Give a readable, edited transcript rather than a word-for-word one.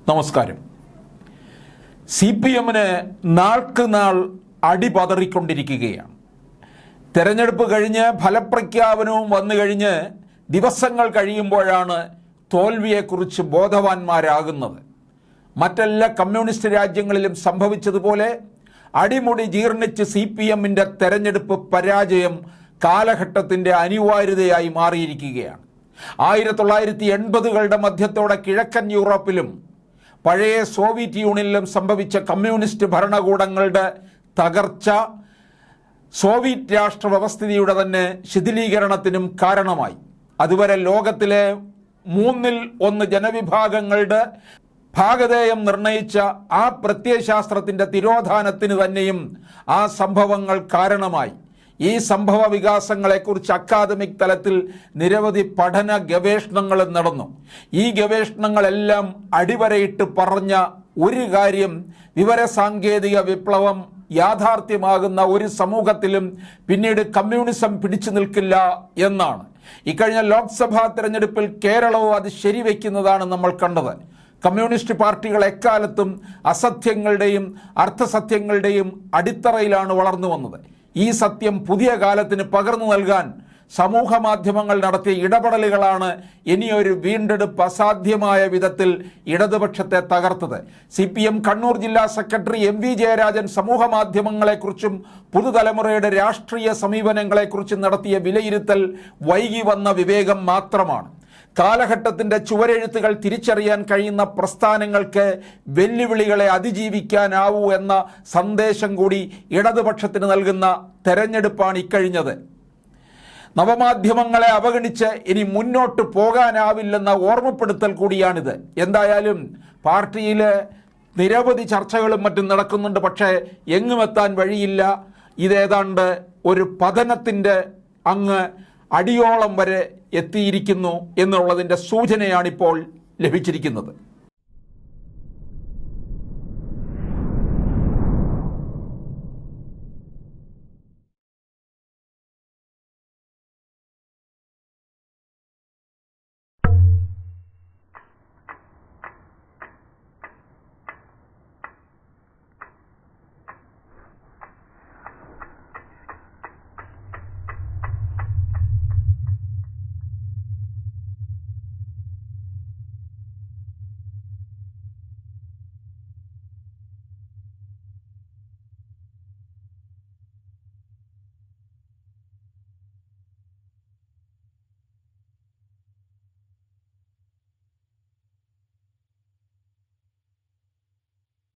നമസ്കാരം. CPM-ന് നാൾക്ക് നാൾ അടി പതറിക്കൊണ്ടിരിക്കുകയാണ്. തെരഞ്ഞെടുപ്പ് കഴിഞ്ഞ് ഫലപ്രഖ്യാപനവും വന്നു കഴിഞ്ഞ് ദിവസങ്ങൾ കഴിയുമ്പോഴാണ് തോൽവിയെക്കുറിച്ച് ബോധവാന്മാരാകുന്നത്. മറ്റെല്ലാ കമ്മ്യൂണിസ്റ്റ് രാജ്യങ്ങളിലും സംഭവിച്ചതുപോലെ അടിമുടി ജീർണിച്ച് CPM-ന്റെ തെരഞ്ഞെടുപ്പ് പരാജയം കാലഘട്ടത്തിൻ്റെ അനിവാര്യതയായി മാറിയിരിക്കുകയാണ്. 1980-കളുടെ മധ്യത്തോടെ കിഴക്കൻ യൂറോപ്പിലും പഴയ സോവിയറ്റ് യൂണിയനിലും സംഭവിച്ച കമ്മ്യൂണിസ്റ്റ് ഭരണകൂടങ്ങളുടെ തകർച്ച സോവിയറ്റ് രാഷ്ട്ര വ്യവസ്ഥിതിയുടെ തന്നെ ശിഥിലീകരണത്തിനും കാരണമായി. അതുവരെ ലോകത്തിലെ 1/3 ജനവിഭാഗങ്ങളുടെ ഭാഗധേയം നിർണയിച്ച ആ പ്രത്യയശാസ്ത്രത്തിൻ്റെ തിരോധാനത്തിന് തന്നെയും ആ സംഭവങ്ങൾ കാരണമായി. ഈ സംഭവ വികാസങ്ങളെക്കുറിച്ച് അക്കാദമിക് തലത്തിൽ നിരവധി പഠന ഗവേഷണങ്ങൾ നടന്നു. ഈ ഗവേഷണങ്ങളെല്ലാം അടിവരയിട്ട് പറഞ്ഞ ഒരു കാര്യം, വിവരസാങ്കേതിക വിപ്ലവം യാഥാർത്ഥ്യമാകുന്ന ഒരു സമൂഹത്തിലും പിന്നീട് കമ്മ്യൂണിസം പിടിച്ചു നിൽക്കില്ല എന്നാണ്. ഇക്കഴിഞ്ഞ ലോക്സഭാ തെരഞ്ഞെടുപ്പിൽ കേരളവും അത് ശരിവെക്കുന്നതാണ് നമ്മൾ കണ്ടത്. കമ്മ്യൂണിസ്റ്റ് പാർട്ടികൾ എക്കാലത്തും അസത്യങ്ങളുടെയും അർത്ഥസത്യങ്ങളുടെയും അടിത്തറയിലാണ് വളർന്നു വന്നത്. ഈ സത്യം പുതിയ കാലത്തിന് പകർന്നു നൽകാൻ സമൂഹ മാധ്യമങ്ങൾ നടത്തിയ ഇടപെടലുകളാണ് ഇനിയൊരു വീണ്ടെടുപ്പ് അസാധ്യമായ വിധത്തിൽ ഇടതുപക്ഷത്തെ തകർത്തത്. CPM കണ്ണൂർ ജില്ലാ സെക്രട്ടറി MV ജയരാജൻ സമൂഹ മാധ്യമങ്ങളെക്കുറിച്ചും പുതുതലമുറയുടെ രാഷ്ട്രീയ സമീപനങ്ങളെക്കുറിച്ചും നടത്തിയ വിലയിരുത്തൽ വൈകി വന്ന വിവേകം മാത്രമാണ്. കാലഘട്ടത്തിൻ്റെ ചുവരെഴുത്തുകൾ തിരിച്ചറിയാൻ കഴിയുന്ന പ്രസ്ഥാനങ്ങൾക്ക് വെല്ലുവിളികളെ അതിജീവിക്കാനാവൂ എന്ന സന്ദേശം കൂടി ഇടതുപക്ഷത്തിന് നൽകുന്ന തെരഞ്ഞെടുപ്പാണ് ഇക്കഴിഞ്ഞത്. നവമാധ്യമങ്ങളെ അവഗണിച്ച് ഇനി മുന്നോട്ട് പോകാനാവില്ലെന്ന ഓർമ്മപ്പെടുത്തൽ കൂടിയാണിത്. എന്തായാലും പാർട്ടിയിൽ നിരവധി ചർച്ചകളും മറ്റും നടക്കുന്നുണ്ട്. പക്ഷേ എങ്ങുമെത്താൻ വഴിയില്ല. ഇതേതാണ്ട് ഒരു പതനത്തിൻ്റെ അങ്ങ് അടിയോളം വരെ എത്തിയിരിക്കുന്നു എന്നുള്ളതിൻ്റെ സൂചനയാണിപ്പോൾ ലഭിച്ചിരിക്കുന്നത്.